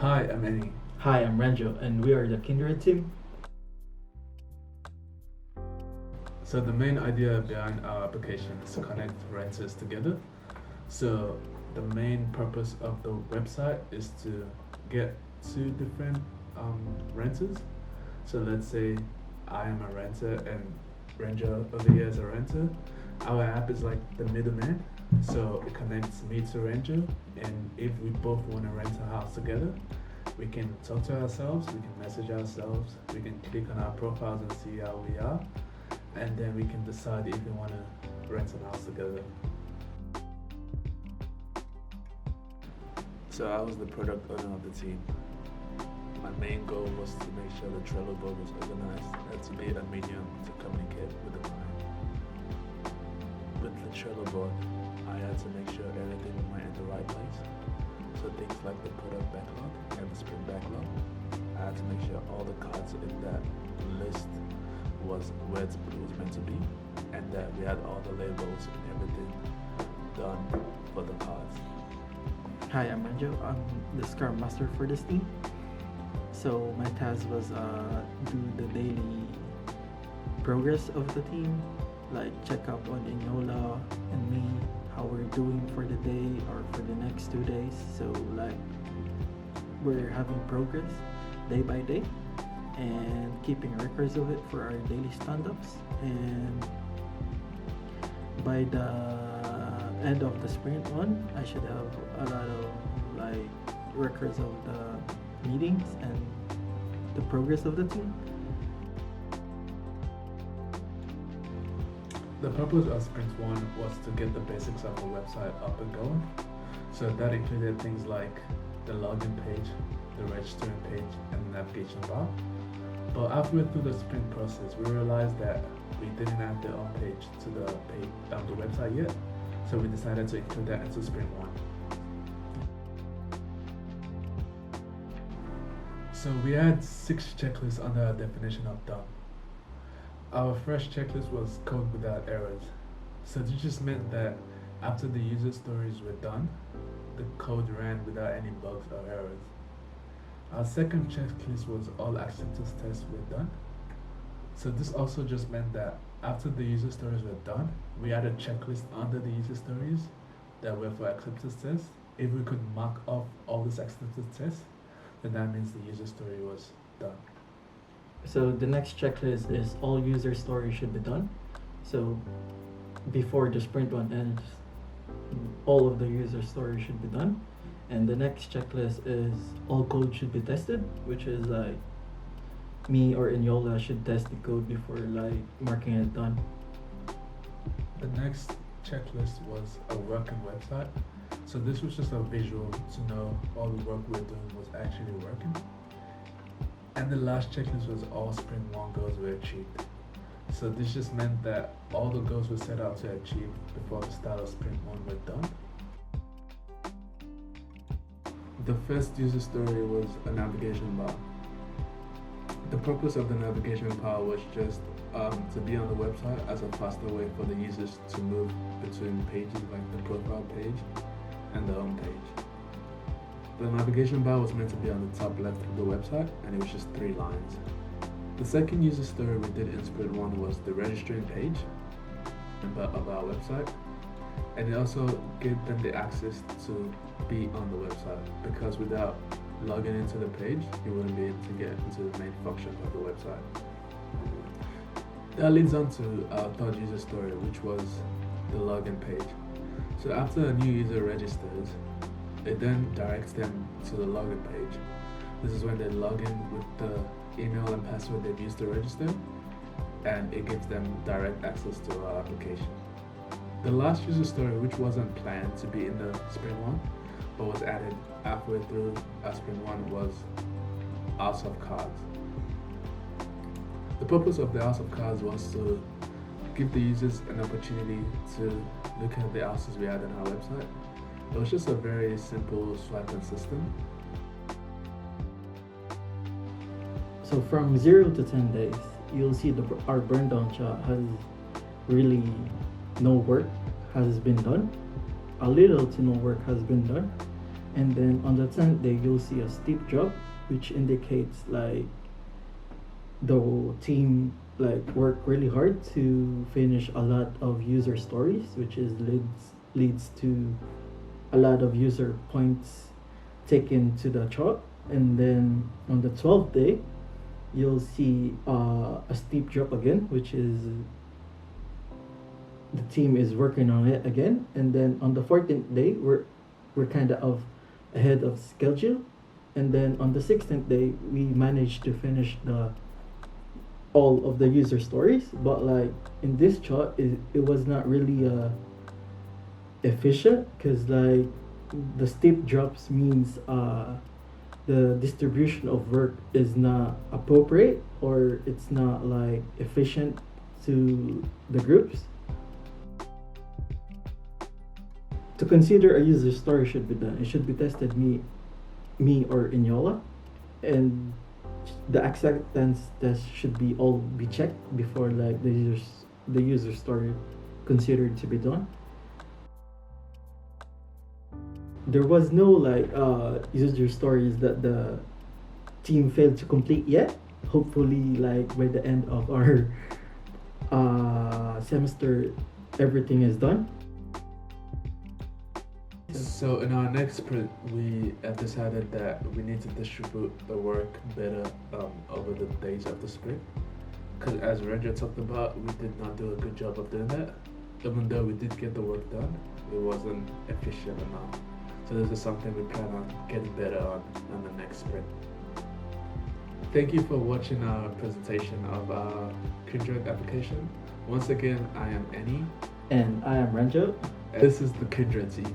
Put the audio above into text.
Hi, I'm Annie. Hi, I'm Ranjo, and we are the Kindred team. So the main idea behind our application is to connect renters together. So the main purpose of the website is to get two different renters. So let's say I am a renter and Ranger over here is a renter. Our app is like the middleman. So it connects me to Ranger, and if we both want to rent a house together, we can talk to ourselves, we can message ourselves, we can click on our profiles and see how we are, and then we can decide if we want to rent a house together. So I was the product owner of the team. My main goal was to make sure the Trello board was organized and to be a medium to communicate with the client. With the Trello board, I had to make sure everything went in the right place. So things like the product backlog and the sprint backlog, I had to make sure all the cards in that list was where it was meant to be, and that we had all the labels and everything done for the cards. Hi, I'm Ranjo. I'm the Scrum Master for this team. So my task was do the daily progress of the team, like check up on Inola and me, how we're doing for the day or for the next 2 days. So like we're having progress day by day and keeping records of it for our daily stand-ups. And by the end of the sprint one, I should have a lot of like records of the meetings and the progress of the team. The purpose of Sprint 1 was to get the basics of the website up and going. So that included things like the login page, the registering page, and the navigation bar. But halfway through the sprint process, we realized that we didn't have the home page to the website yet. So we decided to include that into Sprint 1. So we had 6 checklists under our definition of done. Our first checklist was code without errors. So this just meant that after the user stories were done, the code ran without any bugs or errors. Our second checklist was all acceptance tests were done. So this also just meant that after the user stories were done, we had a checklist under the user stories that were for acceptance tests. If we could mark off all these acceptance tests, then that means the user story was done. So the next checklist is all user stories should be done. So before the sprint one ends, all of the user stories should be done. And the next checklist is all code should be tested, which is like me or Inyola should test the code before like marking it done. The next checklist was a working website. So this was just a visual to know all the work we're doing was actually working. And the last checklist was all Sprint 1 goals were achieved. So this just meant that all the goals we set out to achieve before the start of Sprint 1 were done. The first user story was a navigation bar. The purpose of the navigation bar was just to be on the website as a faster way for the users to move between pages like the profile page and the home page. The navigation bar was meant to be on the top left of the website, and it was just 3 lines. The second user story we did in Sprint 1 was the registering page of our website, and it also gave them the access to be on the website, because without logging into the page, you wouldn't be able to get into the main function of the website. That leads on to our third user story, which was the login page. So after a new user registers, it then directs them to the login page. This is when they log in with the email and password they've used to register, and it gives them direct access to our application. The last user story, which wasn't planned to be in the Sprint 1, but was added halfway through our Sprint 1, was House of Cards. The purpose of the House of Cards was to give the users an opportunity to look at the houses we had on our website. It was just a very simple swiping system. So from 0 to 10 days, you'll see our burn down chart has really no work has been done. A little to no work has been done. and then on the 10th day you'll see a steep drop, which indicates like the team like worked really hard to finish a lot of user stories, which is leads to a lot of user points taken to the chart. And then on the 12th day you'll see a steep drop again, which is the team is working on it again. And then on the 14th day we're kind of ahead of schedule. And then on the 16th day we managed to finish the all of the user stories, but like in this chart it was not really efficient, because like the steep drops means the distribution of work is not appropriate, or it's not like efficient to the groups. To consider a user story should be done, it should be tested me or Inyola, and the acceptance test should be all be checked before like the user story considered to be done. There was no like user stories that the team failed to complete yet. Hopefully like by the end of our semester everything is done. So in our next sprint, we have decided that we need to distribute the work better over the days of the sprint. Because as Ranger talked about, we did not do a good job of doing that. Even though we did get the work done, it wasn't efficient enough. So this is something we plan on getting better on the next sprint. Thank you for watching our presentation of our Kindred application. Once again, I am Annie. And I am Ranjo. And this is the Kindred team.